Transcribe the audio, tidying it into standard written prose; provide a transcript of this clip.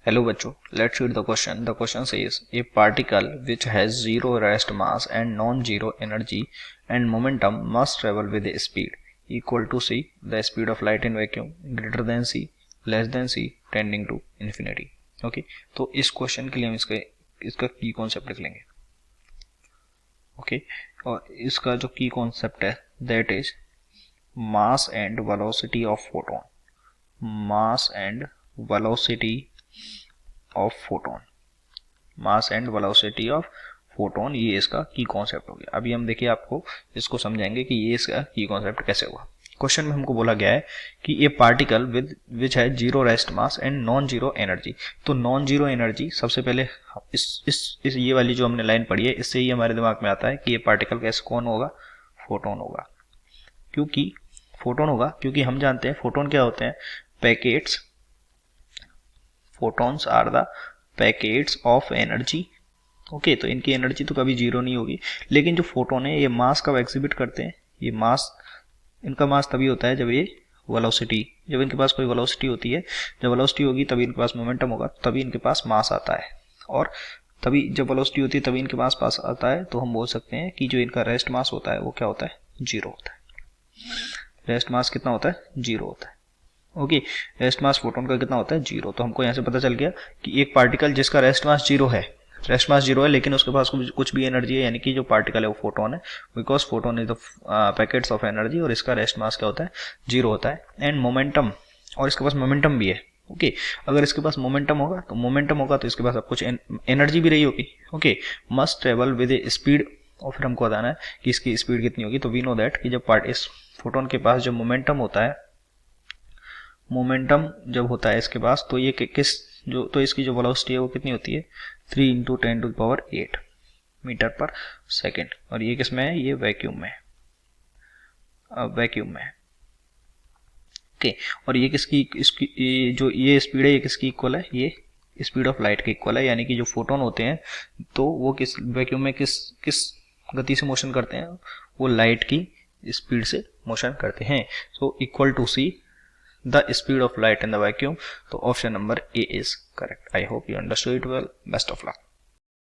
Hello बच्चों, let's read the question. The question says a particle which has zero rest mass and non-zero energy and momentum must travel with a speed equal to c, the speed of light in vacuum, greater than c, less than c, tending to infinity. Okay, तो इस question के लिए हम इसका की concept लिख लेंगे. Okay, और इसका जो की कॉन्सेप्ट है that is mass and velocity of photon. Mass and velocity of photon, mass and velocity of photon, ये इसका की कॉन्सेप्ट हो गया. अभी हम देखिए आपको इसको समझाएंगे कि ये इसका की कॉन्सेप्ट कैसे हुआ. क्वेश्चन में हमको बोला गया है कि ये पार्टिकल विच है zero rest mass and non zero energy. तो नॉन जीरो एनर्जी सबसे पहले इस ये वाली जो हमने लाइन पढ़ी है इससे ही हमारे दिमाग में आता है कि ये पार्टिकल कैसे कौन होगा, फोटोन होगा. क्योंकि फोटोन होगा क्योंकि हम जानते हैं फोटोन क्या होते हैं, packets. Photons are the packets of energy. Okay, तो इनकी एनर्जी तो कभी जीरो नहीं होगी. लेकिन जो फोटोन है ये मास कब एग्जिबिट करते हैं, ये मास, इनका मास तभी होता है जब ये वेलोसिटी, जब इनके पास कोई वेलोसिटी होती है, जब वेलोसिटी होगी तभी इनके पास मोमेंटम होगा, तभी इनके पास मास आता है. और तभी जब वेलोसिटी होती है तभी इनके पास आता है. तो हम बोल सकते हैं कि जो इनका रेस्ट मास होता है वो क्या होता है, जीरो होता है. रेस्ट मास कितना होता है, जीरो होता है. ओके, रेस्ट मास फोटोन का कितना होता है, जीरो. तो हमको यहाँ से पता चल गया कि एक पार्टिकल जिसका रेस्ट मास जीरो है, रेस्ट मास जीरो है लेकिन उसके पास कुछ भी एनर्जी है, यानी कि जो पार्टिकल है वो फोटोन है, because photon is the packets of energy, और इसका रेस्ट मास क्या होता है, जीरो होता है. एंड मोमेंटम, और इसके पास मोमेंटम भी है. ओके, अगर इसके पास मोमेंटम होगा तो इसके पास अब कुछ एनर्जी भी रही होगी. Okay, must travel with A speed, और फिर हमको बताना है कि इसकी स्पीड कितनी होगी. तो वी नो दैट कि जब इस फोटोन के पास जो मोमेंटम होता है, मोमेंटम जब होता है इसके पास, तो ये तो इसकी जो वेलोसिटी है वो कितनी होती है, 3 × 10⁸ मीटर पर सेकेंड. और ये किस में है, ये वैक्यूम में, वैक्यूम में. ओके, और ये इसकी जो ये स्पीड है ये किसकी इक्वल है, ये स्पीड ऑफ लाइट के इक्वल है. यानी कि जो फोटोन होते हैं तो वो किस वैक्यूम में किस गति से मोशन करते हैं, वो लाइट की स्पीड से मोशन करते हैं. So equal to c the speed of light in the vacuum. So option number A is correct. I hope you understood it well. Best of luck.